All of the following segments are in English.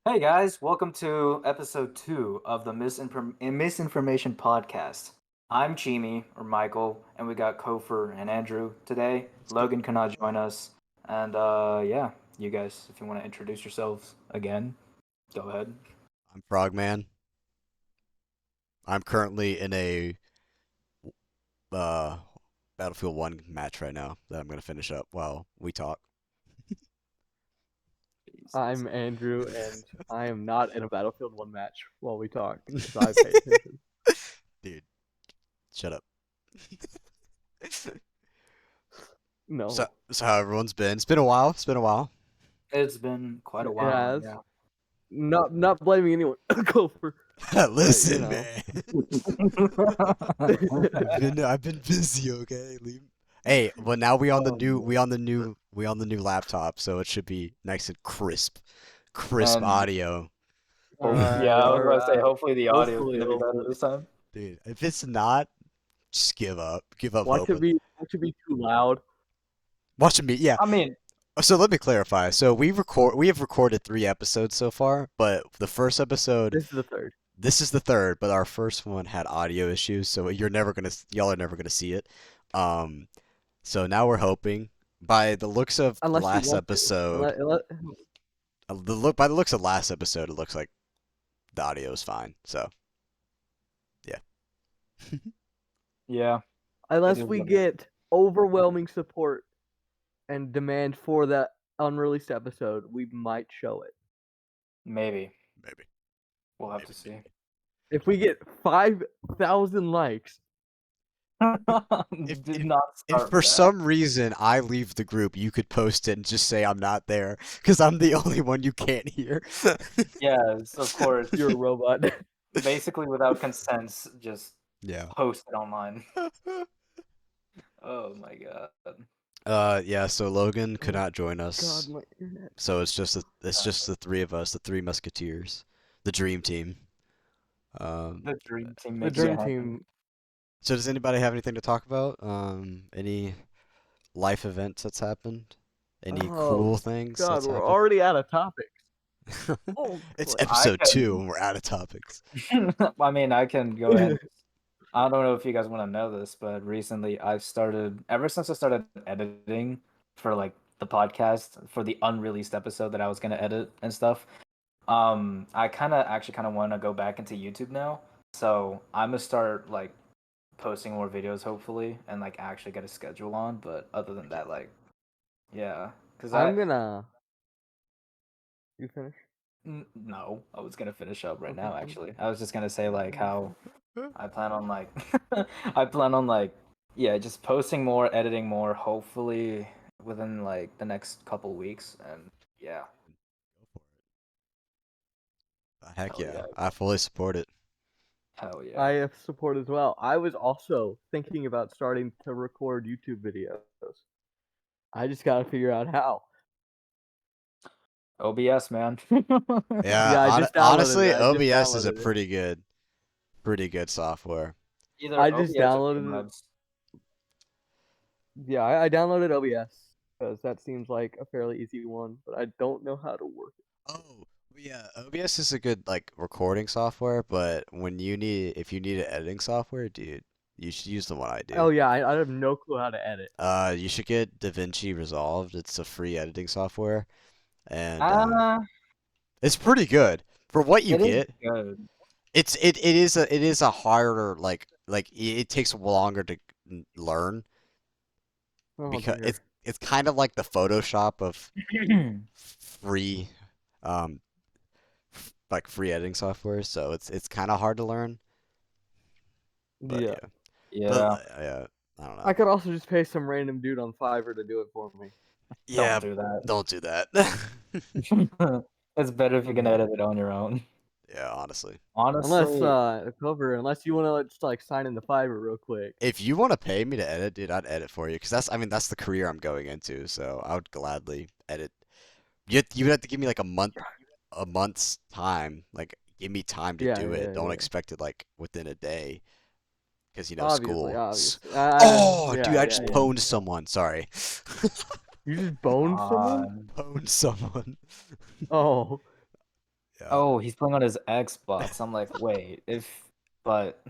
Hey guys, welcome to episode 2 of the MisInformation Podcast. I'm Chimi, or Michael, and we got Kofer and Andrew today. Let's go. Logan cannot join us. And yeah, you guys, if you want to introduce yourselves again, go ahead. I'm Frogman. I'm currently in a uh, Battlefield 1 match right now that I'm going to finish up while we talk. Jesus. I'm Andrew, and I am not in a Battlefield 1 match while we talk, because I pay attention. Dude, shut up. No. So how everyone's been? It's been a while. It's been a while. It's been quite a It while. has. Yeah. Not blaming anyone. Go for Listen, know. man. I've been busy, okay? Hey, well now we on the new laptop, so it should be nice and crisp. Crisp And audio. yeah, I was about to say, Alright. hopefully the audio is Hopefully, going to be better hopefully. this time. Dude, if it's not, just give up. Give up Watch hope. it be too loud. Watching me, yeah. I mean, So let me clarify. So we have recorded 3 episodes so far, but the first episode, This is the third. this is the third, but our first one had audio issues, so y'all are never gonna see it. Um, so now we're hoping by the looks of Unless last you want episode, to. by the looks of last episode, it looks like the audio is fine. So yeah. yeah. Unless is we what it get overwhelming support and demand for that unreleased episode, we might show it. Maybe. Maybe. We'll have Maybe, to see. maybe. If we get 5,000 likes, Did not If start for bad. some reason I leave the group, you could post it and just say I'm not there, because I'm the only one you can't hear. Yes, of course. you're a robot. Basically, without consent, just Yeah. post it online. Oh my god. Yeah, so Logan could not join us. God, my internet. So it's just the three of us, the three musketeers, the dream team. The dream team The makes it dream happen. team. So does anybody have anything to talk about? Any life events that's happened? Any Oh, cool things God, that's we're happened? already out of topics. Oh, It's boy. episode I 2 can- and we're out of topics. I mean, I can go ahead. I don't know if you guys want to know this, but recently I've started, ever since I started editing for like the podcast for the unreleased episode that I was gonna edit and stuff. I kind of want to go back into YouTube now. So I'm gonna start like posting more videos hopefully and like actually get a schedule on. But other than that, like, yeah, because I'm gonna. You finish? no, I was gonna finish up right Okay. now. Actually, I was just gonna say like how I plan on like I plan on like yeah, just posting more, editing more, hopefully within like the next couple weeks, and yeah, Heck hell yeah, yeah, I fully support it. hell yeah. I have support as well. I was also thinking about starting to record YouTube videos. I just gotta figure out how. OBS, man. Yeah, I just downloaded honestly, it. I just OBS is a downloaded it. pretty good software. Either I just OBS or downloaded it. Streamlabs. Yeah, I downloaded OBS because that seems like a fairly easy one, but I don't know how to work it. Oh, yeah, OBS is a good like recording software, but if you need an editing software, dude, you should use the one I do. Oh yeah, I have no clue how to edit. You should get DaVinci Resolved. It's a free editing software, and it's pretty good for what you It is get. good. It is a harder it takes longer to learn Oh, because dear. it's kind of like the Photoshop of free um like free editing software, so it's kind of hard to learn. But Yeah. Yeah. yeah, I don't know. I could also just pay some random dude on Fiverr to do it for me. Yeah, Don't do that. don't do that. It's better if you can Yeah. edit it on your own. Yeah, honestly. Honestly, Unless you want to just like sign into Fiverr real quick. If you want to pay me to edit, dude, I'd edit for you because that's the career I'm going into. So I would gladly edit. You would have to give me like a month's time. Like give me time to Yeah, do it. yeah, Don't yeah. expect it like within a day because Obviously, school. obviously. Oh, yeah, dude, I yeah, just yeah. pwned someone. Sorry. You just boned someone? Pwned someone. Oh, Yeah. Oh, he's playing on his Xbox. I'm like, wait, but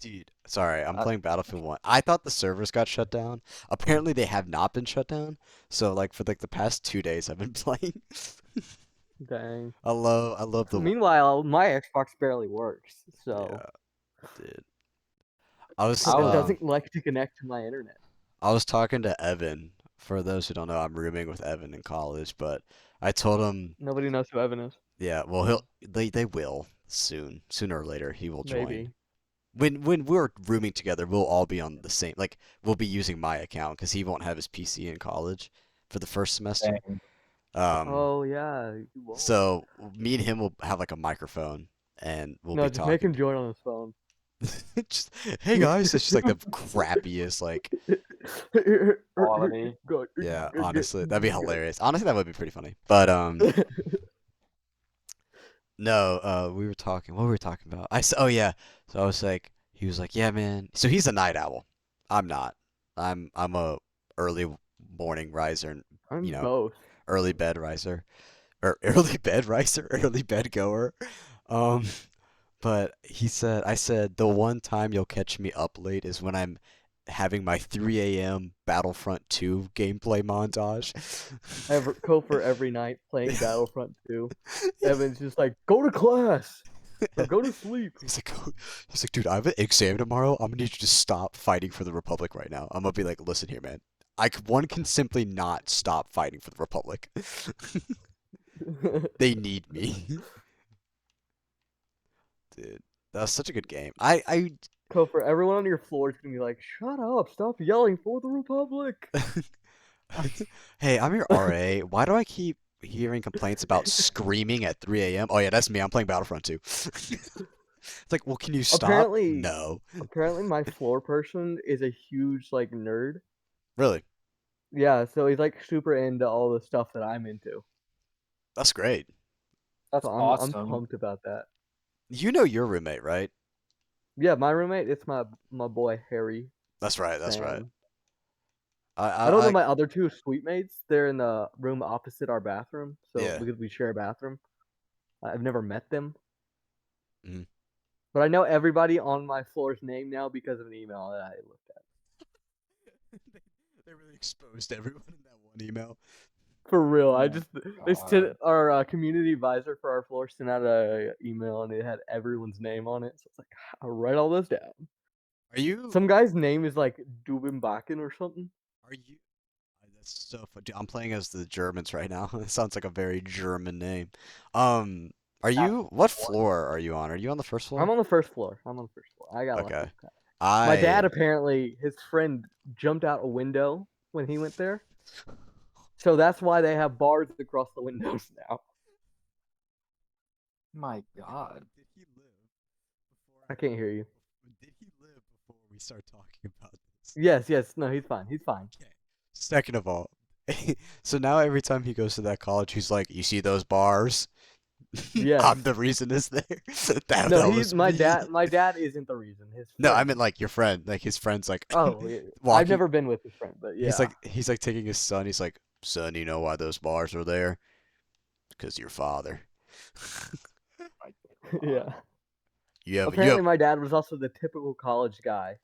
Dude, sorry, I'm uh, playing Battlefield 1. I thought the servers got shut down. Apparently they have not been shut down. So like for like the past 2 days I've been playing. Dang. I love the Meanwhile, my Xbox barely works, so yeah, dude. I was I it was doesn't like to connect to my internet. I was talking to Evan. For those who don't know, I'm rooming with Evan in college, but I told him, Nobody knows who Evan is. yeah, well they will soon. Sooner or later he will join. Maybe. When we're rooming together, we'll all be on the same like we'll be using my account because he won't have his PC in college for the first semester. saying, Um, Oh yeah, you won't. so me and him will have like a microphone and we'll No, be just make him talking. join on his phone. Just, hey guys, it's just like the crappiest like quality. yeah, honestly, that'd be hilarious. Honestly, that would be pretty funny. But no, we were talking. What were we talking about? Oh yeah. So I was like, he was like, yeah, man. So he's a night owl. I'm not. I'm a early morning riser and you I'm know both. early bed riser or early bed riser, early bed goer. Um, but I said the one time you'll catch me up late is when I'm having my 3 a.m. Battlefront 2 gameplay montage. Go for every night playing Battlefront 2. Evan's just like, go to class or go to sleep. He's like, "Oh," he's like, dude, I have an exam tomorrow. I'm gonna need you to stop fighting for the Republic right now. I'm gonna be like, listen here, man. One can simply not stop fighting for the Republic. They need me, dude. That was such a good game. Go for everyone on your floor is gonna be like, shut up, stop yelling for the Republic. Hey, I'm your RA. Why do I keep hearing complaints about screaming at 3 a.m.? Oh yeah, that's me. I'm playing Battlefront 2. It's like, well, can you stop? apparently, No. apparently, my floor person is a huge like nerd. Really? Yeah, so he's like super into all the stuff that I'm into. That's great. That's So I'm awesome. pumped about that. You know your roommate, right? Yeah, my roommate, it's my boy Harry That's right. That's right. Sam. I, I don't I, know I my other two suite mates. They're in the room opposite our bathroom, so yeah. because we share a bathroom. I've never met them, Mhm. but I know everybody on my floor's name now because of an email that I looked at. They really exposed everyone in that one email. For real, Oh I my just they God. sent our community advisor for our floor sent out a email and it had everyone's name on it. So it's like I'll write all this down. Are you? Some guy's name is like Dubimbakken or something. Are you? That's so fun. Dude, I'm playing as the Germans right now. It sounds like a very German name. Um, are That's you? What what- floor are you on? Are you on the first I'm floor? on the first floor. I'm on the first floor. I got Okay. lucky. My I dad apparently his friend jumped out a window when he went there. So that's why they have bars across the windows now. My God. did he live I can't hear you. Did he live before we start talking about this? Yes, yes. No, he's fine. He's fine. Okay. Second of all, so now every time he goes to that college, he's like, "You see those bars? Yes. I'm the reason it's there." That No, was he's my me. dad. My dad isn't the reason. His No, I friend. meant like your friend. Like his friend's like Oh, yeah. I've walking. never been with his friend, but yeah. He's like taking his son. He's like, "Son, you know why those bars are there? Because your father. My Yeah. God. You Apparently, have. my dad was also the typical college guy.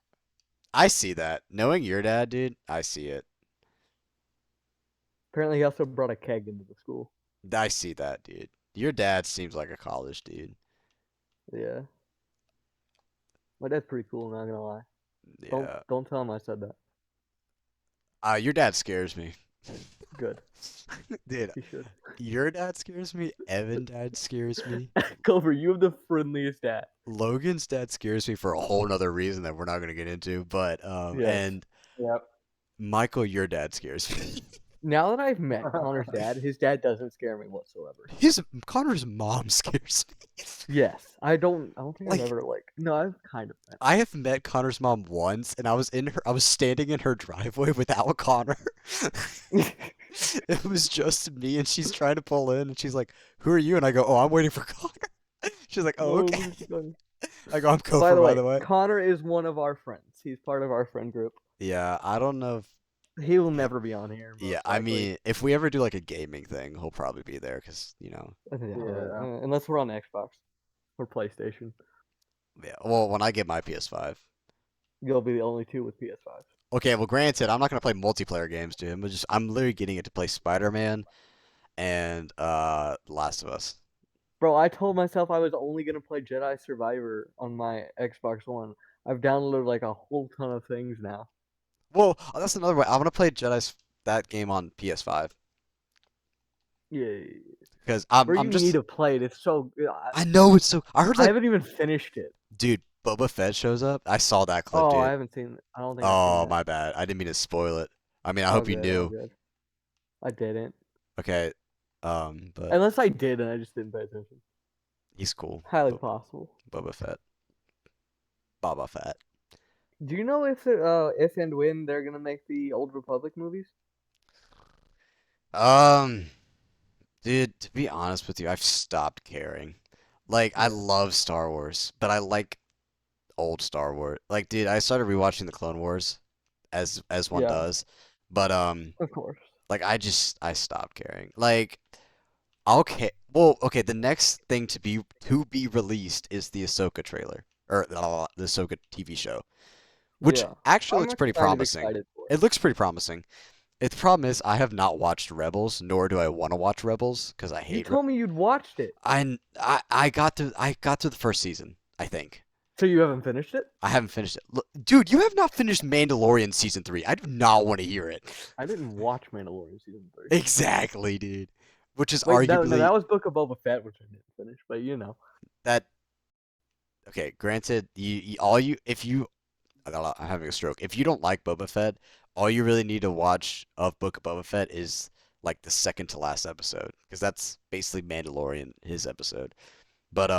I see that. Knowing your dad, dude, I see it. Apparently, he also brought a keg into the school. I see that, dude. Your dad seems like a college dude. Yeah. My dad's pretty cool. Not gonna lie. Don't Yeah. don't tell him I said that. Your dad scares me. Good. Dude, He should. your dad scares me. Evan dad scares me. Clover, you have the friendliest dad. Logan's dad scares me for a whole nother reason that we're not gonna get into. But Yes. and Yep. Michael, your dad scares me. Now that I've met Connor's dad, his dad doesn't scare me whatsoever. His Connor's mom scares me. Yes. I don't think I've Like ever no, I've kind of met. I have met Connor's mom once, and I was standing in her driveway without Connor. It was just me, and she's trying to pull in, and she's like, "Who are you?" And I go, "Oh, I'm waiting for Connor." She's like, "Oh, Oh, okay." who's Connor? I go, "I'm By Kofor, the by way, the way." Connor is one of our friends. He's part of our friend group. Yeah, I don't know. He will never be on here, Yeah, most I likely. mean, if we ever do like a gaming thing, he'll probably be there because Yeah, Yeah. unless we're on Xbox or PlayStation, yeah. Well, when I get my PS5. you'll be the only two with PS5s. Okay, well, granted, I'm not gonna play multiplayer games, dude. I'm literally getting it to play Spider-Man and Last of Us. Bro, I told myself I was only gonna play Jedi Survivor on my Xbox One. I've downloaded like a whole ton of things now. Well, that's another way. I want to play that game on PS5 Yeah, because bro, I'm you need just to play it. It's so good. I know it's so. I heard I like, haven't even finished it. dude, Boba Fett shows up. I saw that clip, Oh, I dude. haven't seen. I don't think I've seen Oh, it. my bad. I didn't mean to spoil it. I mean, I All hope you good, all knew. good. I didn't. Okay, but Unless I did and I just didn't pay attention. he's cool. Highly Bo possible. Boba Fett, Boba Fett. Do you know if and when they're gonna make the Old Republic movies? Um, dude, to be honest with you, I've stopped caring. Like, I Yeah. love Star Wars, but I like old Star Wars. Like, dude, I started rewatching the Clone Wars as one Yeah, does, but of course. like I stopped caring. Like, okay, well, okay, the next thing to be released is the Ahsoka trailer or the Ahsoka TV show, which Yeah, actually I'm looks pretty kind of promising. excited for it. It looks pretty promising. The problem is I have not watched Rebels, nor do I want to watch Rebels because I You hate. told me you'd watched it, I got to the first season, I think. so you haven't finished it? I haven't finished it. Look, dude, you have not finished Mandalorian season 3. I do not want to hear it. I didn't watch Mandalorian season 3. Exactly, dude. Which is Wait, no, arguably that was Book of Boba Fett, which I didn't finish. But you know, that. Okay, granted, all you if you I'm having a stroke. If you don't like Boba Fett, all you really need to watch of Book of Boba Fett is like the second to last episode because that's basically Mandalorian his episode. But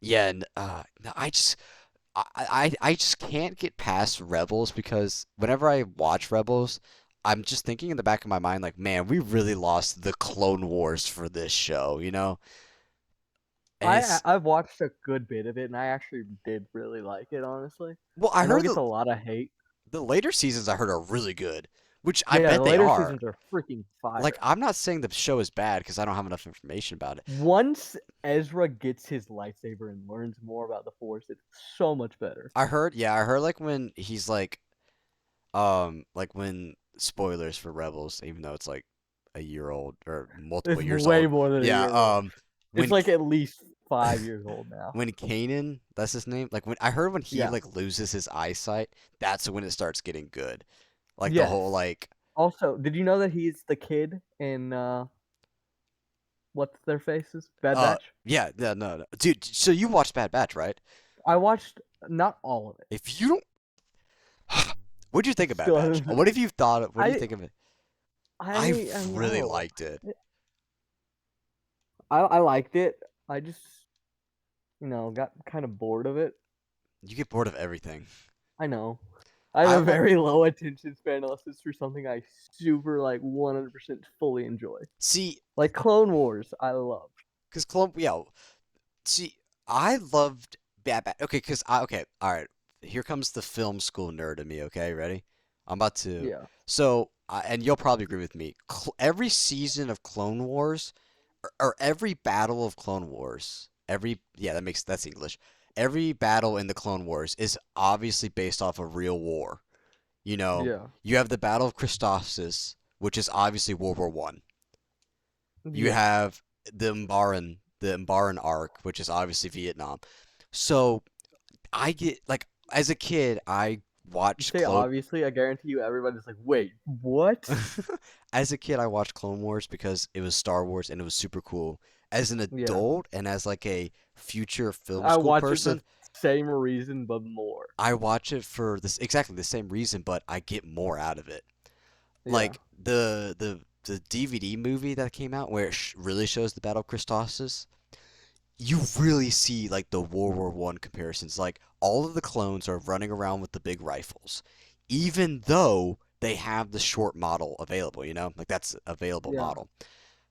yeah, and, no, I just can't get past Rebels because whenever I watch Rebels, I'm just thinking in the back of my mind like, man, we really lost the Clone Wars for this show, you know? And I've watched a good bit of it, and I actually did really like it. Honestly, well, I I know it heard gets a lot of hate. the later seasons I heard are really good, which I Yeah, bet the they later are. seasons are freaking Like, fire. I'm not saying the show is bad because I don't have enough information about it. Once Ezra gets his lightsaber and learns more about the Force, it's so much better. I heard like when he's like when spoilers for Rebels, even though it's like a year old or multiple It's years way old. more than a Yeah, year old. It's when like at least 5 years old now. when Kanan, that's his name. Like when I heard when he Yeah. like loses his eyesight, that's when it starts getting good. Like the Yes. whole like Also, did you know that he's the kid in what's their faces? Bad Batch? yeah, yeah, no, no. Dude, so you watched Bad Batch, right? I watched not all of it. If you don't What do you think of Bad Still Batch? haven't. What have you thought of, what do you I think of it? I I mean, I really don't know. liked it. I liked it. I just got kind of bored of it. You get bored of everything. I know. I I have a like very low attention span unless it's for something I super 100% fully enjoy. see Like Clone Wars, I love. because Clone yeah, see I loved Bad Batch. Okay, because I okay, all right. Here comes the film school nerd in me. Okay, ready? I'm about to. Yeah. So, and you'll probably agree with me. Every season of Clone Wars, or every battle of Clone Wars, yeah, that's English. Every battle in the Clone Wars is obviously based off a real war. You know, Yeah. you have the Battle of Christophsis, which is obviously World War One. You Yes. have the Mbaran arc, which is obviously Vietnam. So I get like as a kid, I You watched say obviously, I guarantee you everybody's like, wait, what? As a kid, I watched Clone Wars because it was Star Wars and it was super cool. As an Yeah. adult and as like a future film I school watch it person, the same reason, but more. I watch it for this exactly the same reason, but I get more out of it. Yeah. Like the DVD movie that came out where it really shows the Battle of Christophsis, you really see like the World War One comparisons. Like all of the clones are running around with the big rifles, even though they have the short model available. You know, like that's available Yeah. model.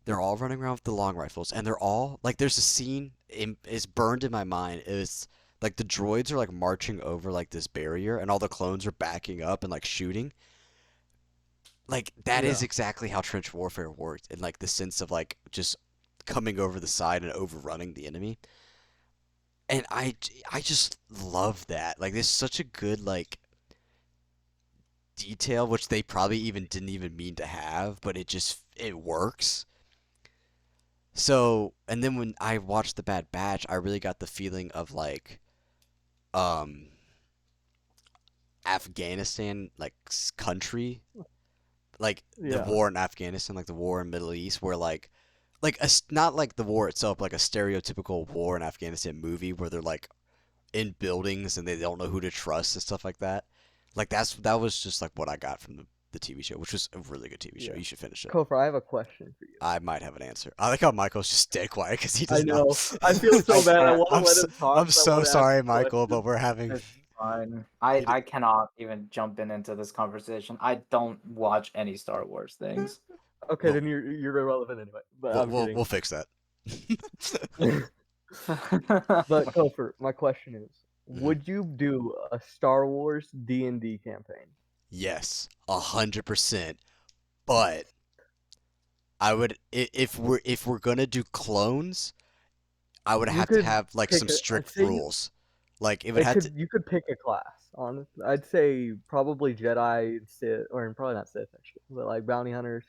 They're all running around with the long rifles, and they're all like. There's a scene. It's burned in my mind. It's Like the droids are like marching over like this barrier, and all the clones are backing up and like shooting. Like that is Yeah. exactly how trench warfare worked, in like the sense of like just coming over the side and overrunning the enemy. And I just love that. Like there's such a good like detail which they probably even didn't even mean to have, but it works. So, and then when I watched The Bad Batch, I really got the feeling of like um Afghanistan like country, like the Yeah. war in Afghanistan, like the war in Middle East, where like a, not like the war itself, like a stereotypical war in Afghanistan movie where they're like in buildings and they don't know who to trust and stuff like that. Like that was just like what I got from the TV show, which was a really good TV show. Yeah. You should finish it. Kofor, I have a question for you. I might have an answer. I like how Michael's just dead quiet because he I does not. know. I feel so I bad. I can't. want to let him talk, I'm but I so want to ask sorry, a Michael, question. but we're having. It's fine. He, I cannot even jump into this conversation. I don't watch any Star Wars things. Okay, we'll, then you're irrelevant anyway. But I'm kidding. we'll fix that. But Kofor, my question is, Mhm. would you do a Star Wars D&D campaign? Yes, 100%. But I would if we're gonna do clones, I would You have to could have like pick some a strict say you rules. Like it would it have could to, you could pick a class. Honestly, I'd say probably Jedi, Sith, or probably not Sith actually, but like bounty hunters.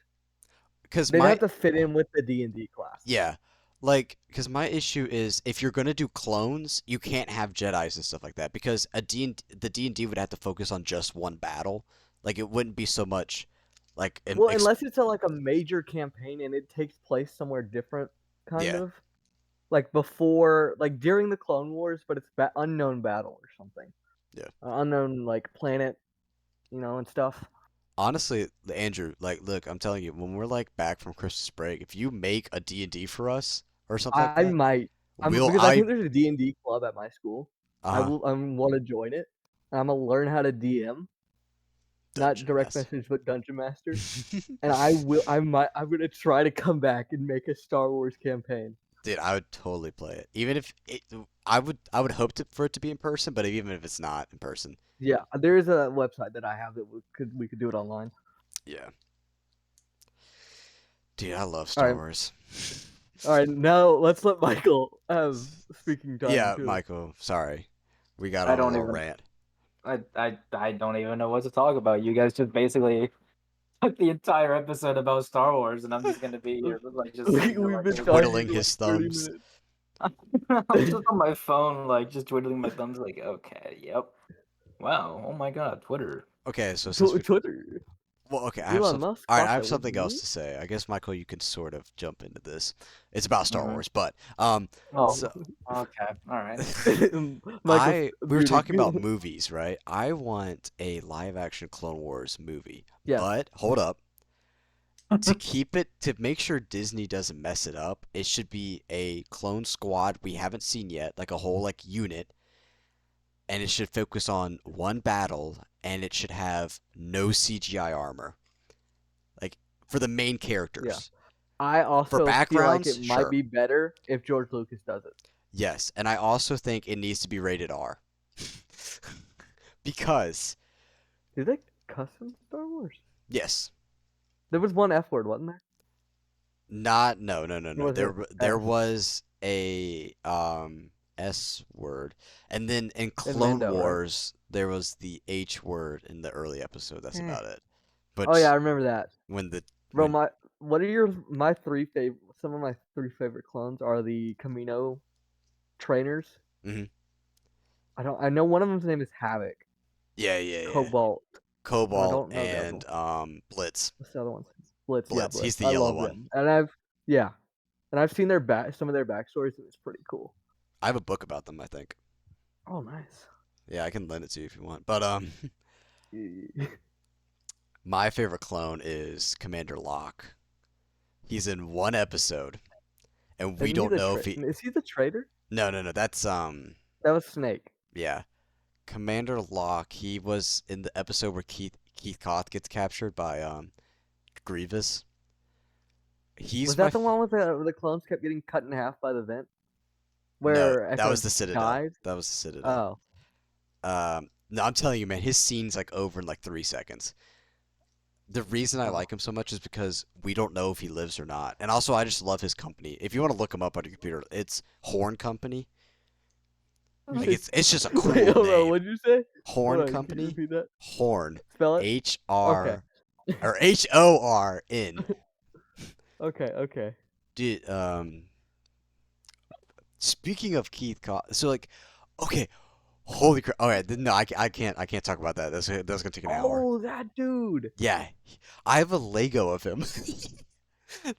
because They'd my have to fit in with the D&D classes. yeah, like because my issue is if you're gonna do clones, you can't have Jedi's and stuff like that because the D&D would have to focus on just one battle. Like it wouldn't be so much like an Well, unless it's like a major campaign and it takes place somewhere different, kind yeah, of like before, like during the Clone Wars, but it's unknown battle or something, yeah. unknown like planet, and stuff. Honestly, Andrew, like, look, I'm telling you, when we're like back from Christmas break, if you make a D&D for us or something like I that, might, will because I think there's a D&D club at my school. uh-huh, I want to join it. I'm gonna learn how to DM, not dungeon direct master. message, but dungeon master. And I'm gonna try to come back and make a Star Wars campaign. Dude, I would totally play it. Even if it, I would hope for it to be in person, but even if it's not in person, Yeah, there is a website that I have that we could do it online. yeah. Dude, I love All Star right, Wars. all right. Now let's let Michael have speaking time Yeah, too. Michael, sorry. We got I on a don't little even. rant. I don't even know what to talk about. You guys just basically took the entire episode about Star Wars, and I'm just gonna be here, like just sitting there, We've like, been talking Twiddling for like his 30 thumbs. minutes. I'm just on my phone, like just twiddling my thumbs, like, okay, yep, wow, oh my god, Twitter. Okay, so since we Twitter. well, okay, I have Elon some. Musk All right, I bought have that with something else me. to say. I guess Michael, you can sort of jump into this. It's about Star Mm-hmm. Wars, but Oh, so okay, all right. Michael's we were talking about muting. movies, right? I want a live action Clone Wars movie, Yes. but hold up. To keep it to make sure Disney doesn't mess it up, it should be a clone squad we haven't seen yet, like a whole like unit, and it should focus on one battle, and it should have no CGI armor, like for the main Yeah. characters. I For also feel like it backgrounds, might sure. be better if George Lucas does it. Yes, and I also think it needs to be rated R. Because Did they custom Star Wars? yes, There was one F word, wasn't there? not Or no. was it There S was a S word, and then in in Clone Mando, right? Wars there was the H word in the early episode. That's Eh. about it. Oh yeah, But I remember that. when the Bro, when what are my three favorite? Some of my three favorite clones are the Camino trainers. mhm. I know one of them's name is Havoc, Yeah, Cobalt, and I Cobalt don't know the other and one. Blitz. What's the other one? Blitz, yeah, Blitz. Blitz. He's the I yellow love one. them, yeah, and I've seen some of their backstories, and it's pretty cool. I have a book about them, I think. Oh, nice. Yeah, I can lend it to you if you want. But Is my favorite clone is Commander Locke. He's in one episode, and we he don't the know if he. Is he the traitor? No. That's That was Snake. yeah, Commander Locke. He was in the episode where Keith Koth gets captured by Grievous. Was He's my that the one with the clones kept getting cut in half by the vent? No, where that Echo was the Citadel. died? That was the Citadel. Oh, No, I'm telling you, man, his scene's like over in like 3 seconds. The reason I oh. like him so much is because we don't know if he lives or not. And also, I just love his company. If you want to look him up on your computer, it's Horn Company. You Like say? it's just a Wait, cool hold on. name. What'd you say? Hold Horn on. Can you Company. repeat that? Horn. Spell it. H Okay. R or HORN. Okay. Okay. Dude, speaking of so like, okay, holy crap. Okay, no, I can't talk about that. That's gonna take an hour. Oh, that dude. Yeah, I have a Lego of him.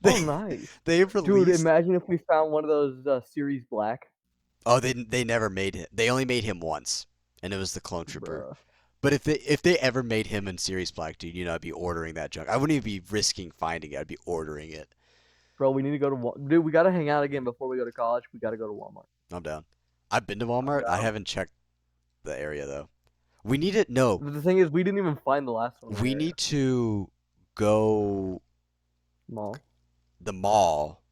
They Oh, nice. they've Dude, released. imagine if we found one of those Series Black. Oh, they never made him. They only made him once, and it was the Clone Trooper. Bruh. But if they ever made him in Series Black, dude, I'd be ordering that junk. I wouldn't even be risking finding it. I'd be ordering it. Bro, we need to go to Dude, we gotta hang out again before we go to college. We gotta go to Walmart. I'm down. I've been to I'm Walmart. I down. haven't checked the area though. We need it. No, But the thing is, we didn't even find the last one in the we area. need to go Mall. the mall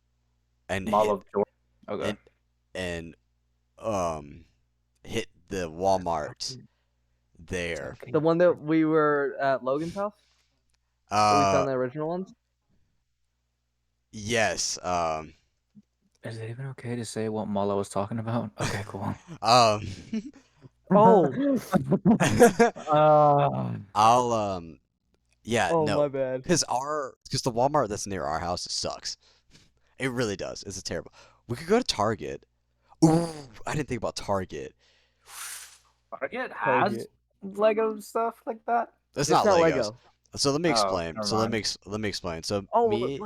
and Mall hit of Georgia. Okay. and hit the Walmart there. The one that we were at Logan's house? Where we Uh, found the original ones? yes. Is it even okay to say what mall I was talking about? Okay, cool. Um, Oh! I'll yeah, Oh, no, my bad. because the Walmart that's near our house sucks. It really does. It's a terrible. We could go to Target. Ooh, I didn't think about Target. Target has Target. Lego stuff like that. It's It's not not Legos. Lego. So let me Oh, explain. never So let me mind. let me explain. So Oh, me me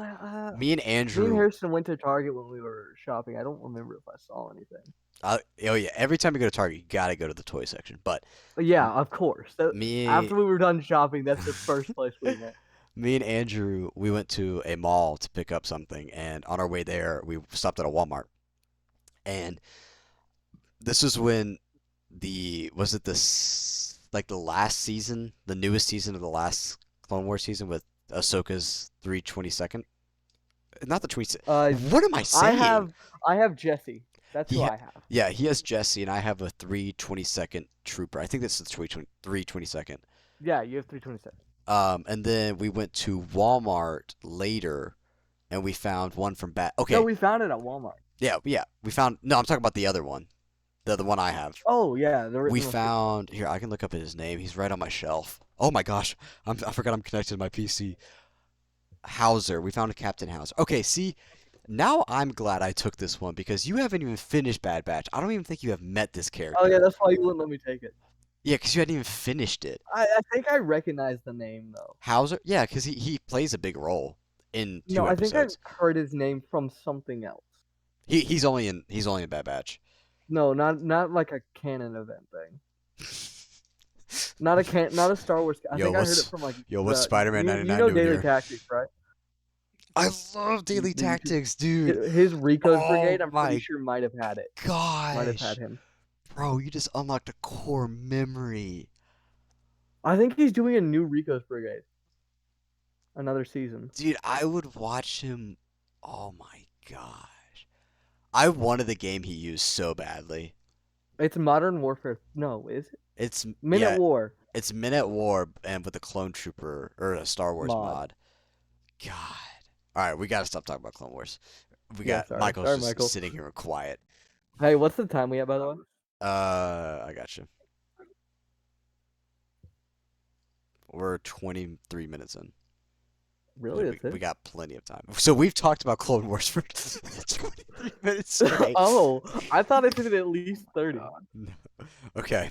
me and and Andrew. Harrison went to Target when we were shopping. I don't remember if I saw anything. Oh yeah, every time you go to Target, you gotta go to the toy section. But But yeah, of course. me After we were done shopping, that's the first place we went. me and Andrew, we went to a mall to pick up something, and on our way there, we stopped at a Walmart. And this was when was it like the last season, the newest season of the last Clone Wars season with Ahsoka's 322nd? Not the 20. Uh, What am I saying? I have Jesse. That's who He ha I have. Yeah, he has Jesse, and I have a 322nd trooper. I think this is the 322nd. Yeah, you have 327. And then we went to Walmart later, and we found one from Bat. No, Okay, we found it at Walmart. yeah, we found. No, I'm talking about the other one, the one I have. Oh yeah, the We original. found here. I can look up his name. He's right on my shelf. Oh my gosh, I forgot I'm connected to my PC. Hauser. We found a Captain Hauser. Okay, see, now I'm glad I took this one because you haven't even finished Bad Batch. I don't even think you have met this Oh yeah, character. that's why you wouldn't let me take it. Yeah, because you hadn't even finished it. I think I recognize the name though. Hauser? Yeah, because he plays a big role in No, two I think I've episodes. heard his name from something else. He's only in Bad Batch. No, not like a canon event thing. Not a Star Wars. I Yo, think I heard it what's from like yo, what's the Spider-Man you 99 know doing Daily here? Tactics, right? I love The Daily YouTube Tactics, dude. his Rico's Oh Brigade. I'm pretty my sure might have had it. Might have had gosh. him. Bro, you just unlocked a core memory. I think he's doing a new Rico's Brigade. Another season. Dude, I would watch him. Oh my gosh. I wanted the game he used so badly. It's Modern Warfare. No, is it? It's Minute yeah, War it's Men at War and with a Clone Trooper or a Star Wars mod. mod. God. All right, we gotta stop talking about Clone Wars. We Yeah, got sorry. Michael's Sorry, just Michael. sitting here quiet. Hey, what's the time we at, by the way? I got you. We're 23 minutes in. Really? We, That's it? we got plenty of time. So we've talked about Clone Wars for 23 minutes straight. Oh, I thought it did at least 30. No. Okay.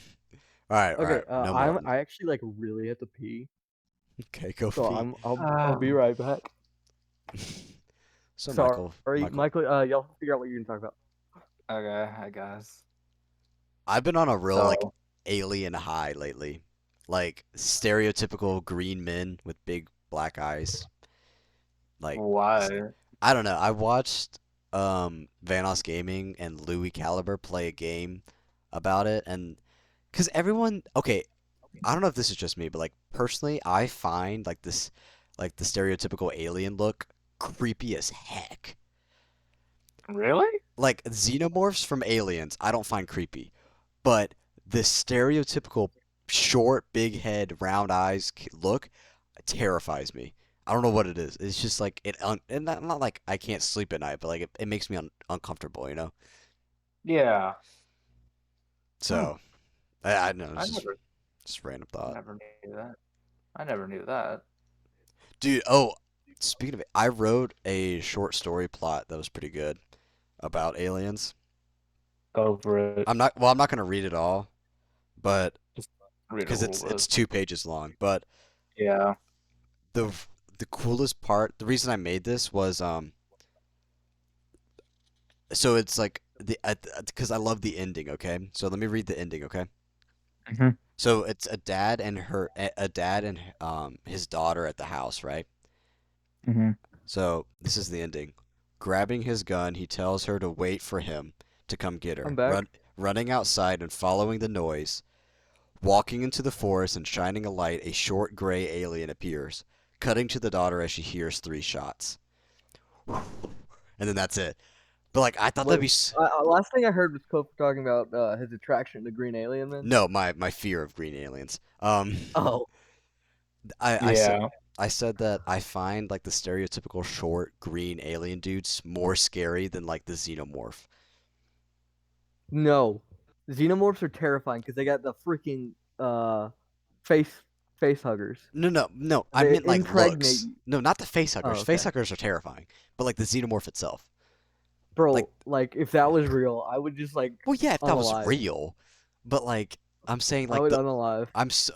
All right. All Okay, right. No more. I actually like really have to pee, Okay, go so pee. I'll be right back. So Sorry, Michael, Michael. Y'all figure out what you're gonna talk about. Okay, I guess. I've been on a real like So, alien high lately. Like stereotypical green men with big black eyes. Like why? I don't know. I watched Vanos Gaming and Louis Caliber play a game about it and cuz everyone okay, I don't know if this is just me, but like personally, I find like the stereotypical alien look creepy as heck. Really? Like xenomorphs from Aliens, I don't find creepy, but the stereotypical short, big head, round eyes look terrifies me. I don't know what it is. It's just like and not like I can't sleep at night, but like it makes me uncomfortable, you know? Yeah. Hmm. So, I don't know, I it's never, just random thought. never knew that. I never knew that. Dude, oh, speaking of it, I wrote a short story plot that was pretty good about aliens. Go for it. I'm not gonna read it all, but Just read a because little it's bit. 2 pages long. But Yeah. the the coolest part, the reason I made this was so it's like the because I love the ending. Okay, so let me read the ending. Okay, Hmm. so it's a dad and his daughter at the house, right? Hmm. So this is the ending. Grabbing his gun, he tells her to wait for him to come get I'm her. back. Running outside and following the noise, walking into the forest and shining a light, a short gray alien appears, cutting to the daughter as she hears 3 shots. And then that's it. But like I thought that'd Wait, be last thing I heard was Cope talking about his attraction to green alien men. no, my fear of green aliens. Oh, I said Yeah. I said that I find like the stereotypical short green alien dudes more scary than like the xenomorph. no. Xenomorphs are terrifying because they got the freaking face face huggers. No. I They meant like impregnate looks. you. No, not the face Oh, huggers. Face okay. huggers are terrifying, but like the xenomorph itself. Like, Bro, like if that was real, I would just like well, yeah, if that was unalive. real, but like I'm saying I like would unalive.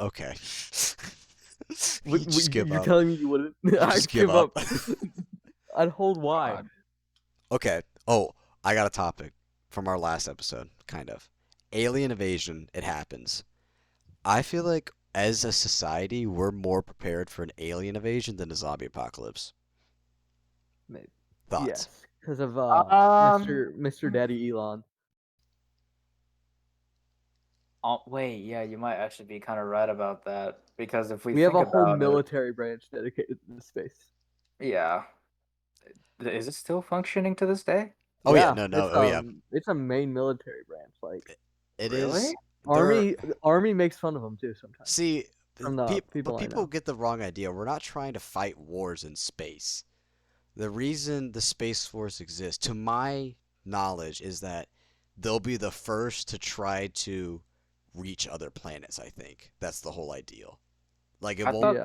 okay. You just give You're up. telling me you wouldn't? You I'd just give give up. up. I'd hold Y. God. Okay. Oh, I got a topic from our last episode, kind of. Alien invasion, it happens. I feel like as a society, we're more prepared for an alien invasion than a zombie apocalypse. Maybe. Thoughts? Yes, because of Um. Mr. Daddy Elon. Oh, wait. Yeah, you might actually be kind of right about that because if we We have think a whole about it, military branch dedicated to space. yeah, is it still functioning to this day? Oh yeah, Yeah, no. Oh yeah. it's a main military branch. Like It Really? is. There. army makes fun of them too sometimes See, from the but people I people know. get the wrong idea. We're not trying to fight wars in space. The reason the Space Force exists, to my knowledge, is that they'll be the first to try to reach other planets, I think. That's the whole ideal. Like it won't Yeah,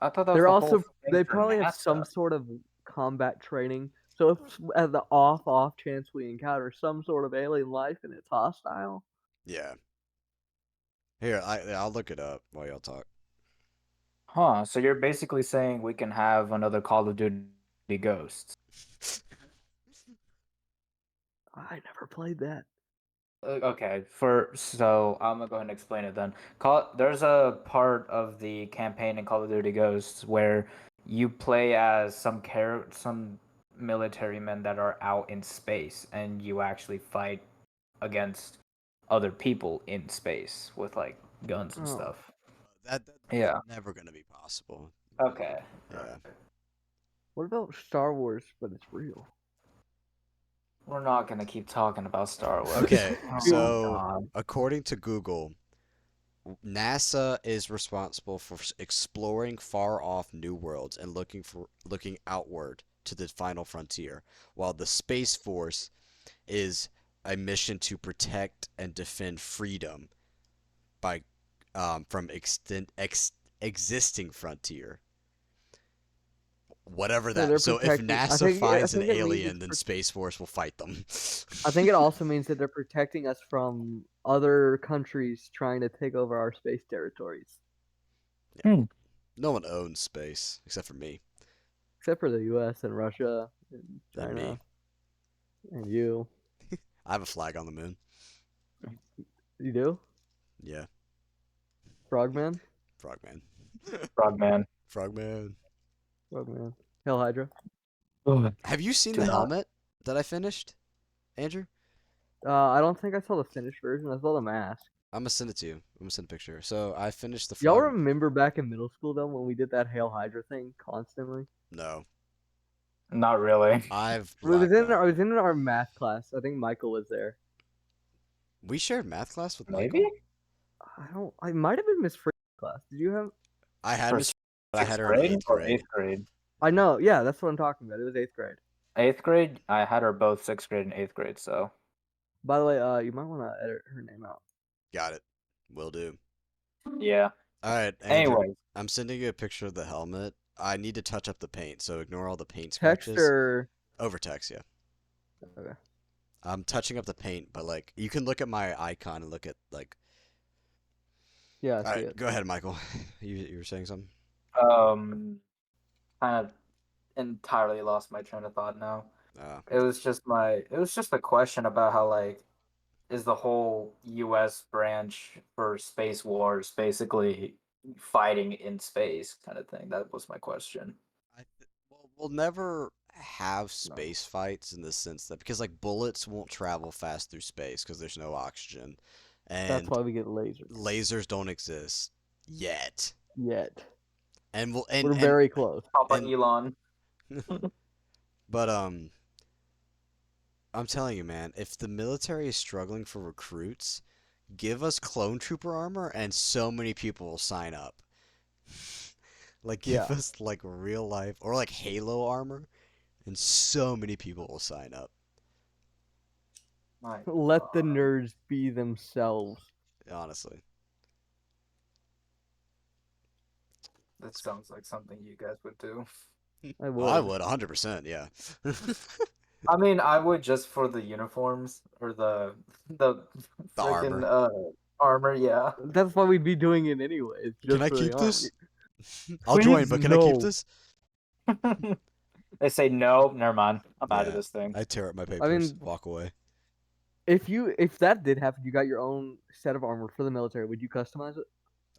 I thought that was they're the whole also thing they for probably have NASA. some sort of combat training. So if at the off chance we encounter some sort of alien life and it's hostile, yeah. Here, I'll look it up while y'all talk. Huh, so you're basically saying we can have another Call of Duty Ghosts. I never played that. Okay, for so I'm gonna go ahead and explain it then. There's a part of the campaign in Call of Duty Ghosts where you play as some military men that are out in space, and you actually fight against other people in space with like guns and Oh, stuff. That's Yeah. never gonna be possible. Okay. Yeah. Right. what about Star Wars? But it's real. We're not gonna keep talking about Star Wars. Okay, Oh my Dude, so god. according to Google, NASA is responsible for exploring far off new worlds and looking outward to the final frontier, while the Space Force is a mission to protect and defend freedom by from existing frontier, whatever so that. they're So if protecting. NASA I finds an think it means alien, then Space Force will fight them. I think it also means that they're protecting us from other countries trying to take over our space territories. Yeah, Hmm. no one owns space except for me Except for the US and Russia and and me. China and you. I have a flag on the moon. You do? Yeah, Frogman? Frogman. Frogman. Frogman. Frogman. Hell Hydra. Ugh, Have you seen do the not. helmet that I finished, Andrew? I don't think I saw the finished version. I saw the mask. I'm gonna send it to you. I'm gonna send a picture. So I finished the Y'all frog. remember back in middle school though when we did that Hail Hydra thing constantly? No. Not really. I've It was blacked in out. I was in our math class. I think Michael was there. We shared math class with Maybe Michael. I don't. I might have been Miss Free class. Did you have? I had for Miss, but I had sixth her in grade eighth or grade. eighth grade. I know. Yeah, that's what I'm talking about. It was eighth grade. Eighth grade, I had her both sixth grade and eighth grade. So By the way, you might want to edit her name out. Got it. Will do. yeah. All right, Andrew. Anyways, I'm sending you a picture of the helmet. I need to touch up the paint, so ignore all the paint Text scratches. or Over text, yeah. okay. I'm touching up the paint, but like you can look at my icon and look at like. Yeah, I All see right, it. go ahead, Michael. You were saying something? um, kind of entirely lost my train of thought now. Uh, It was just a question about how like is the whole US branch for space wars basically fighting in space kind of thing. That was my question. well, we'll never have No, space fights in the sense that because like bullets won't travel fast through space because there's no oxygen, that's and why we get lasers. lasers don't exist yet. Yet And we'll we're very close. Papa and Elon. but I'm telling you, man, if the military is struggling for recruits, give us clone trooper armor and so many people will sign up. Like give Yeah, us like real life or like Halo armor and so many people will sign up. My let the God. nerds be themselves. Honestly. That sounds like something you guys would do. I I would. would 100%, yeah. I mean, I would just for the uniforms or the The freaking armor. armor, yeah. That's why we'd be doing it anyways, Can just I for the keep army. this? I'll join, Please. but can I keep No, this? They say no, never mind. I'm out of Yeah. this thing. I tear up my I papers, mean, walk away. if that did happen, you got your own set of armor for the military. Would you customize it?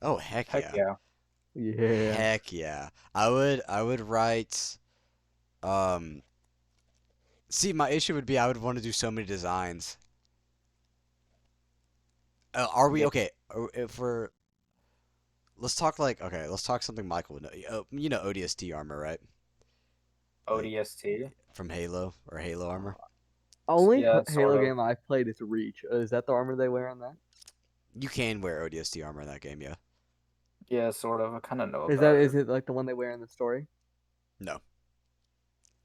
Oh, heck Heck yeah. yeah. Yeah. Heck yeah. I would write um see, my issue would be I would want to do so many designs. Are we Yeah. okay? If we're let's talk like okay, let's talk something Michael would know. You know ODST armor, right? Like ODST. from Halo or Halo armor. Only Yeah, sort Halo of. game I've played is Reach. Is that the armor they wear on that? You can wear ODST armor in that game, yeah. Yeah, sort of. I kind of know Is that about is it. it like the one they wear in the story? No.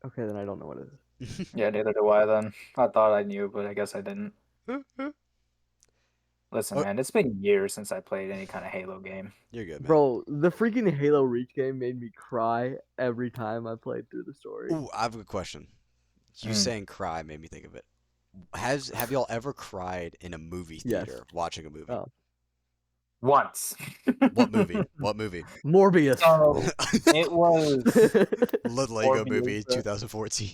Okay, then I don't know what it is. Yeah, neither do I then. I thought I knew, but I guess I didn't. Listen, Oh, man, it's been years since I played any kind of Halo game. you're good, man. Bro, the freaking Halo Reach game made me cry every time I played through the story. Ooh, I have a good question. You Mm. saying cry made me think of it. Have y'all ever cried in a movie Yes. theater watching a movie? Oh, Once. What movie? What movie? Morbius. So it was The Lego Morbius. Movie 2014.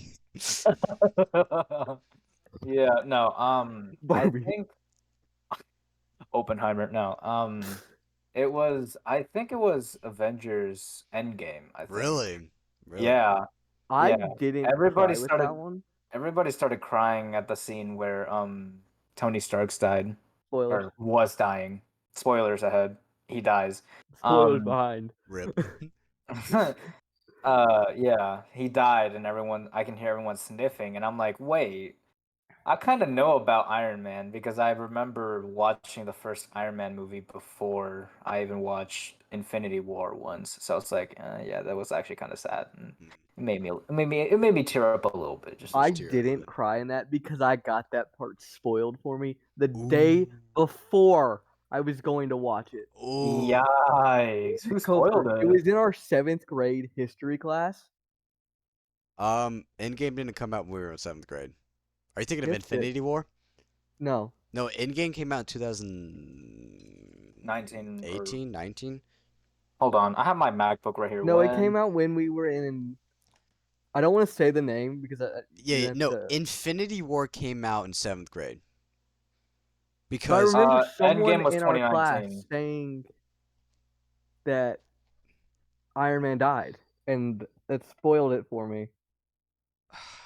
Yeah, no, I Barbie. think Oppenheimer, no, I think it was Avengers Endgame, I think. Really? Really? Yeah, I yeah. didn't Everybody cry with that started one. everybody started crying at the scene where Tony Stark's died Spoilers. or was dying. Spoilers ahead. He dies. Spoilers Um behind. Rip. yeah, he died and I can hear everyone sniffing and I'm like, "Wait, I kind of know about Iron Man because I remember watching the first Iron Man movie before I even watched Infinity War once." So it's like, yeah, that was actually kind of sad, and it made me tear up a little bit. I Just tear up a didn't bit. cry in that because I got that part spoiled for me the Ooh. day before I was going to watch it. Ooh. Yikes! Who spoiled Coaster. It it? was in our seventh grade history class. Endgame didn't come out when we were in seventh grade. Are you thinking of Yes, it did. Infinity War? No, No, Endgame came out in 2018, 19 or 19. hold on, I have my MacBook right here. no, it came When out when we were in. I don't want to say the name because Yeah, that's no, the. Infinity War came out in seventh grade But I because remember someone Endgame was in our class 2019. saying that Iron Man died, and that spoiled it for me.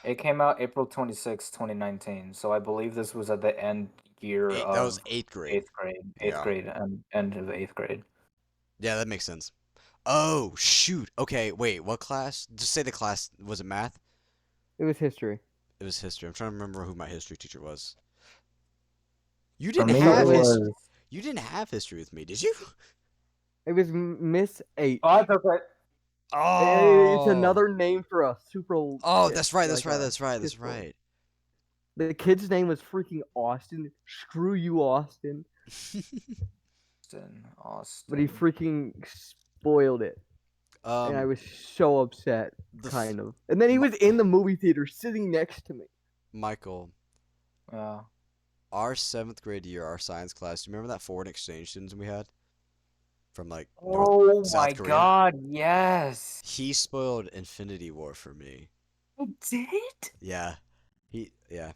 It came out April 26, 2019. So I believe this was at the end year that was of eighth grade. eighth grade. Eighth Yeah, grade and end of eighth grade. yeah, that makes sense. Oh shoot. Okay, wait. What class? Just say the class. Was it math? It was history. It was history. I'm trying to remember who my history teacher was. You For didn't It me, it started have with. history. was. You didn't have history with me, did you? It was Miss Oh, H. it's okay. It's Oh. another name for a super Oh, kid, that's right. That's like right. a That's right. kid That's story. right. The kid's name was freaking Austin. Screw you, Austin. But he Austin. freaking spoiled it. And I um, was so upset, the f- kind of. And then he Mi- was in the movie theater sitting next to me. Michael, Yeah. our seventh grade year, our science class. Do you remember that foreign exchange student we had from like North Oh my South Korea? God, yes. He spoiled Infinity War for me. I did? Yeah. Yeah.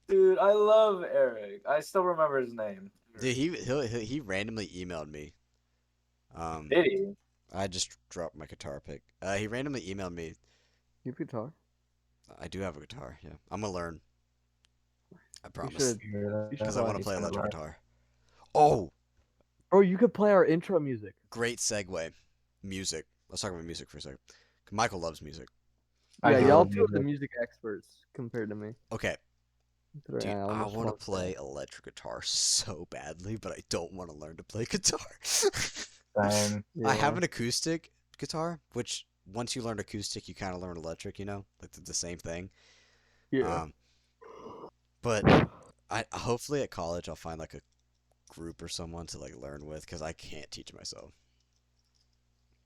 Dude, I love Eric. I still remember his name. Dude, he randomly emailed me. Um, Did he? I just dropped my guitar pick. He randomly emailed me. You could talk. I do have a guitar. Yeah, I'm gonna learn. I You promise. should. You should Because I want to play. He's play gonna electric learn. guitar. Oh, Bro, you could play our intro music. great segue. Music. Let's talk about music for a second. Michael loves music. I Yeah, do y'all love two are the music. music experts compared to me. Okay, dude, I I almost want to won't say play it. electric guitar so badly, but I don't want to learn to play guitar. Same. I have Yeah. an acoustic guitar, which once you learn acoustic, you kind of learn electric, like the same thing. Yeah. Um, but I hopefully at college I'll find like a group or someone to like learn with because I can't teach myself.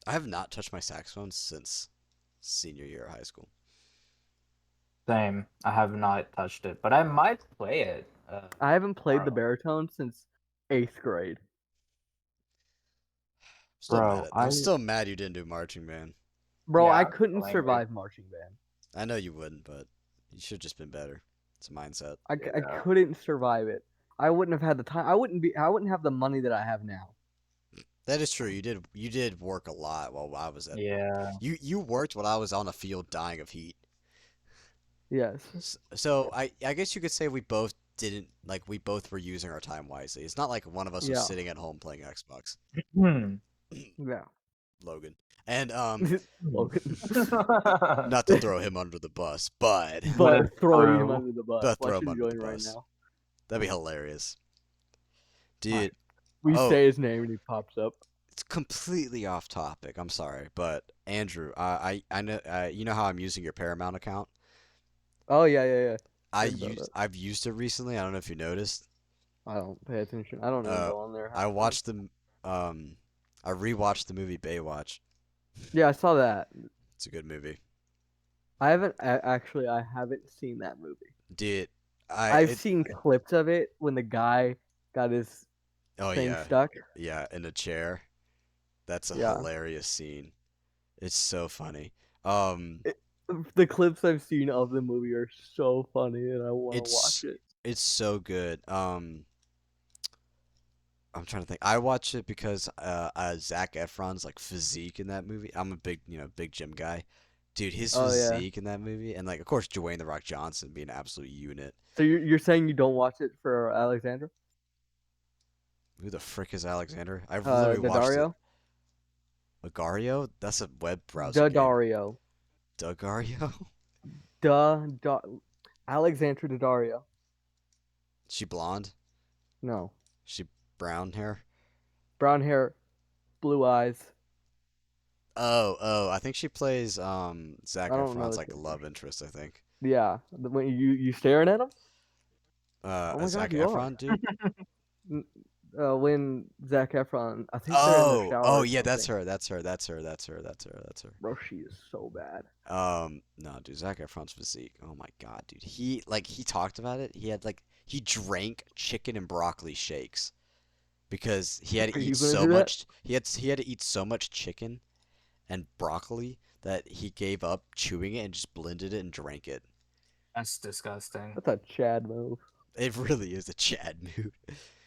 I have not touched my saxophone since senior year of high school. Same. I have not touched it, but I might play it. I haven't I played don't the know. baritone since 8th grade. Still mad Bro, at. I'm I still mad you didn't do marching band. Bro, I yeah, I'm couldn't so angry. survive marching band. I know you wouldn't, but you should have just been better. It's a mindset. I Yeah. couldn't survive it. I wouldn't have had the time. I wouldn't have the money that I have now. That is true. You did work a lot while I was at. Yeah. You worked while I was on a field dying of heat. Yes. So I guess you could say we both didn't like we both were using our time wisely. It's not like one of us was Yeah. sitting at home playing Xbox. Hmm. Yeah. Logan. And Logan. not to throw him under the bus, but But But it's throwing him true. under the bus. but Watch throw him what under you're the doing right bus. now. That'd be hilarious. Alright. Dude, We oh, say his name and he pops up. it's completely off topic. I'm sorry, but Andrew, I know you know how I'm using your Paramount account. Oh yeah. Heard about that. I've used it recently. I don't know if you noticed. I don't pay attention. I don't even Uh, go on there half I the time. watched the um, I rewatched the movie Baywatch. Yeah, I saw that. It's a good movie. I haven't actually. I haven't seen that movie. Dude, I've seen clips of it when the guy got his oh thing yeah, stuck. yeah, in a chair. That's a Yeah. hilarious scene. It's so funny. Um, It, the clips I've seen of the movie are so funny, and I want to it's watch it. it's so good. I'm trying to think. I watched it because Zac Efron's like physique in that movie. I'm a big, big gym guy. Dude, his Oh yeah. physique in that movie, and like of course Dwayne the Rock Johnson being an absolute unit. So you're saying you don't watch it for Alexandra? Who the frick is Alexander? I've literally watched it. Daddario? Agario? That's a web browser game. Daddario. Dagario? Da Alexandra Daddario. She blonde? No. She brown hair? Brown hair, blue eyes. Oh, I think she plays Zac I don't know Efron's the like kid's love name. interest, I think. Yeah. When you staring at him? Oh my Zac God, you are. Efron, dude? N- when Zac Efron, I think they're in the shower Oh or yeah, that's something. her. That's her. That's her. That's her. That's her. That's her. Bro, she is so bad. No, dude, Zac Efron's physique. Oh my God, dude. He talked about it. He drank chicken and broccoli shakes because he had to Are eat you gonna so do that? much. He had to eat so much chicken and broccoli that he gave up chewing it and just blended it and drank it. That's disgusting. That's a Chad move. It really is a Chad move.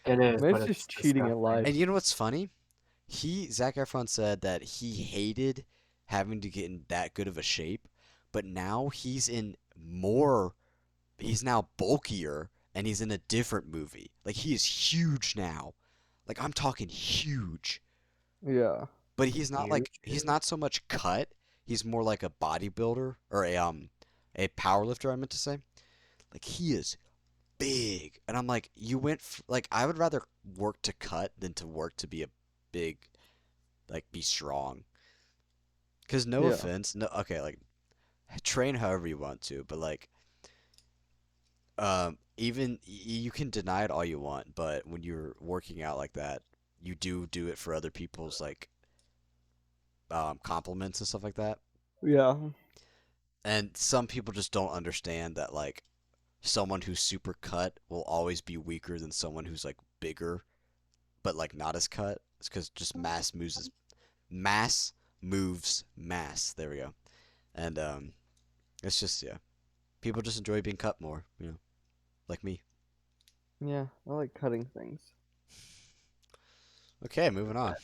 It is, but Man's it's just cheating at life. And you know what's funny? Zac Efron said that he hated having to get in that good of a shape, but now he's now bulkier and he's in a different movie. Like he is huge now. Like I'm talking huge. Yeah. But he's not Huge. he's not so much cut. He's more like a bodybuilder or a power lifter. I meant to say. Like he is big, and I'm like, you went like I would rather work to cut than to work to be a big, like be strong. Cause no Yeah. offense, no okay, like train however you want to, but like even you can deny it all you want, but when you're working out like that, you do it for other people's like compliments and stuff like that. Yeah. And some people just don't understand that like someone who's super cut will always be weaker than someone who's like bigger but like not as cut. It's because just mass moves mass. There we go. And it's just yeah, people just enjoy being cut more. Like me. Yeah. I like cutting things. Okay, moving on.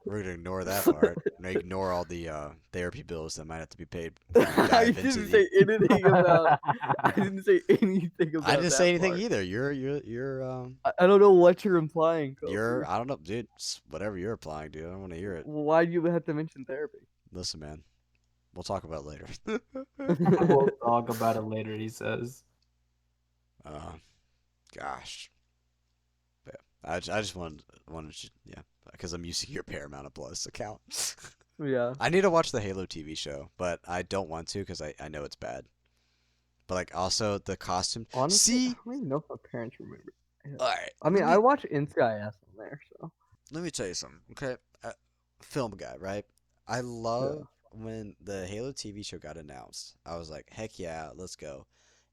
We're gonna ignore that part. And ignore all the therapy bills that might have to be paid before we I dive into didn't the. say anything about. I didn't say anything I about didn't say that anything part. either. You're. I don't know what you're implying, Kobe. I don't know, dude. Whatever you're applying, dude. I don't want to hear it. Why do you have to mention therapy? Listen, man. We'll talk about it later. We'll talk about it later, he says. uh, gosh. But yeah, I just wanted to, yeah, because I'm using your Paramount Plus account. Yeah. I need to watch the Halo TV show, but I don't want to because I know it's bad. But like also the costume. Honestly, I See, don't even know if my parents remember. Yeah. all right. I mean, I watch NCIS on there, so Let me tell you something. Okay, film guy, right? I yeah. love when the Halo TV show got announced. I was like, heck yeah, let's go.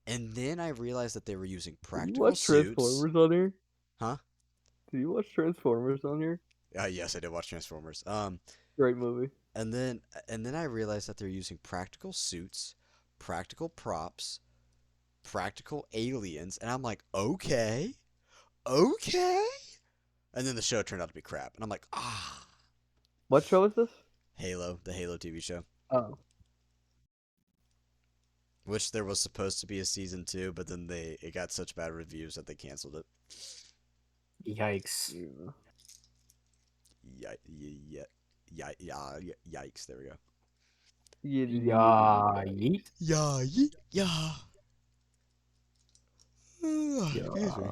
And then I realized that they were using Did you practical watch suits. Transformers on here? Huh? Did you watch Transformers on here? Yes, I did watch Transformers. Great movie. And then I realized that they're using practical suits, practical props, practical aliens, and I'm like, okay, okay. And then the show turned out to be crap, and I'm like, ah, What show is this? Halo, the Halo TV show, Oh, which there was supposed to be a season two, but then it got such bad reviews that they canceled it. Yikes. yeah. Yikes! There we go. Yeah, yeet. Yeah, yeah. Excuse me.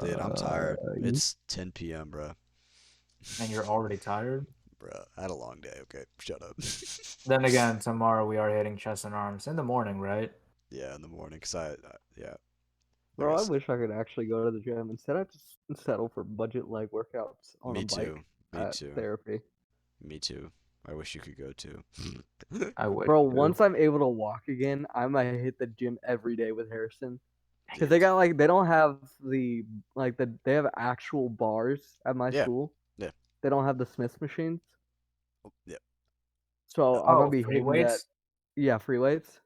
Dude, I'm tired. Yeet. It's 10 p.m., bro. And you're already tired? Bro, I had a long day. Okay, shut up. Then again, tomorrow we are hitting chest and arms in the morning, right? Yeah, in the morning, cause yeah, I Bro, I guess. wish I could actually go to the gym. Instead, I just settle for budget leg workouts on a Me bike too. Me at too. therapy. Me too. I wish you could go too. I would Bro, too. once I'm able to walk again, I might hit the gym every day with Harrison. Cause they Dude. got they don't have they have actual bars at my Yeah. school. Yeah. They don't have the Smith machines. Yeah. So Uh, I'm gonna Oh, be free hitting that. weights? Yeah, free weights.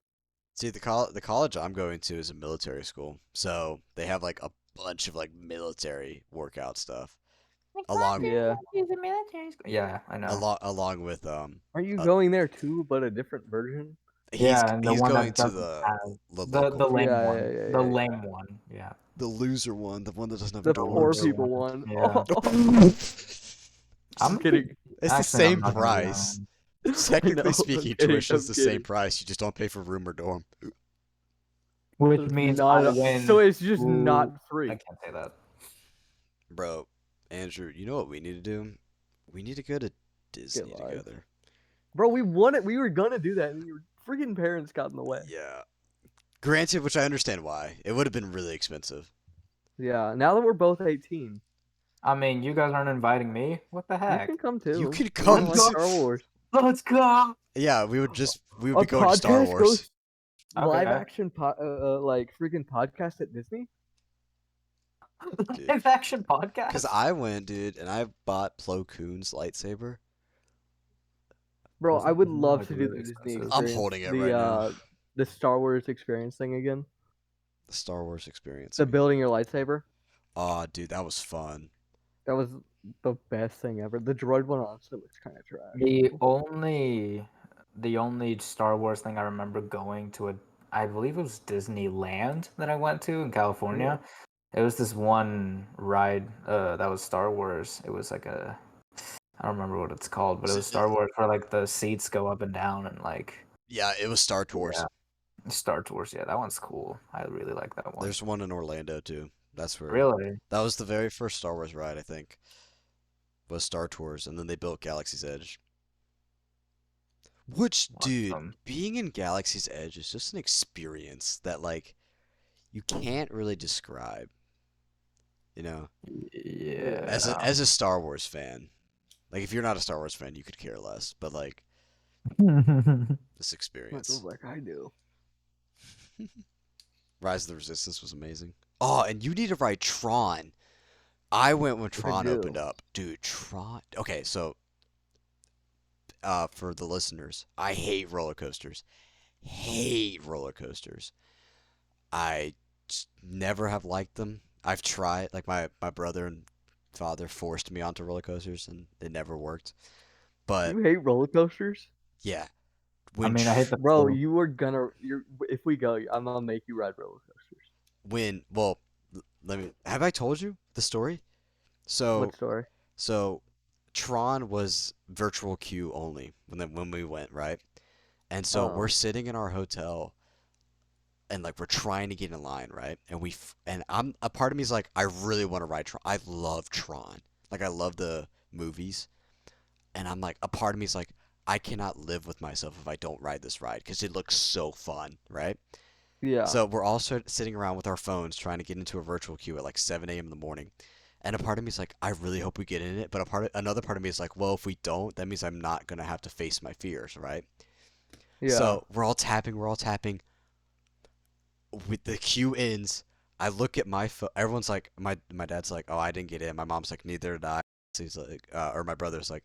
See, the college I'm going to is a military school, so they have like a bunch of like military workout stuff, My along Yeah. is a military school. Yeah, I know. along with Aren't you uh, going there too, but a different version? Yeah, and the he's one going that to doesn't have the the local lame Yeah, yeah, one. yeah, The yeah, yeah. lame one. Yeah. the loser one, the one that doesn't have The The poor doors. loser people one. one. Yeah. I'm I'm kidding. It's the actually I'm same not gonna be price. on. I know. Technically I'm speaking, kidding. tuition's I'm the same kidding. price. You just don't pay for room or dorm. Which So it's means I not. So win. it's just Ooh, not I free. can't say that. Bro, Andrew, you know what we need to do? We need to go to Get Disney live, together. bro. We won it. We were gonna do that, and your freaking parents got in the way. Yeah. Granted, which I understand why. It would have been really expensive. Yeah. Now that we're both 18, I mean, you guys aren't inviting me. What the you heck? can come You too. could We're gonna come like to. Star Wars. Let's go. Yeah, we would A be going to Star podcast Wars. goes live Okay. action, like freaking podcast at Disney. Dude. Live action Cause podcast. I went, dude, and I bought Plo Koon's lightsaber. Bro, I would Isn't that, love like to do really the Disney expensive? I'm experience, holding it right now. the Star Wars experience thing again. The Star Wars experience The again. building your lightsaber. Oh, dude, that was fun. That was the best thing ever. The droid one honestly looks kind of trash. The though. only Star Wars thing I remember going to I believe it was Disneyland that I went to in California. It was this one ride that was Star Wars. It was like I don't remember what it's called, but it S- was Star Wars where like the seats go up and down and like Yeah, it was Star yeah, Tours. Star Tours. Yeah, that one's cool. I really like that one. There's one in Orlando too. That's where Really? that was the very first Star Wars ride, I think, was Star Tours, and then they built Galaxy's Edge. Which, dude, Awesome. being in Galaxy's Edge is just an experience that like you can't really describe, you know, Yeah. as a Star Wars fan. Like if you're not a Star Wars fan, you could care less, but like this That experience. was like I do. Rise of the Resistance was amazing. Oh, and you need to ride Tron. I went when I Tron opened do. up. Dude, Tron. Okay, so for the listeners, I hate roller coasters. Hate roller coasters. I just never have liked them. I've tried, like my brother and father forced me onto roller coasters and it never worked. But You hate roller coasters, yeah, I when mean, I hate tr them bro. too. You are gonna. You're. If we go, I'm gonna make you ride roller coasters. when well, let me have I told you the story? What So story? so Tron was virtual queue only when we went, right? And so we're Oh sitting in our hotel and like we're trying to get in line, right? And I'm a part of me is like I really want to ride Tron. I love Tron. Like I love the movies, and I'm like a part of me is like I cannot live with myself if I don't ride this ride because it looks so fun, right? yeah, So we're all sitting around with our phones trying to get into a virtual queue at like 7 a.m. in the morning. And a part of me is like, I really hope we get in it. But another part of me is like, well, if we don't, that means I'm not gonna have to face my fears, right? yeah, So we're all tapping. With the queue ends, I look at my phone. Everyone's like, my dad's like, oh, I didn't get in. My mom's like, neither did I. So he's like, or my brother's like,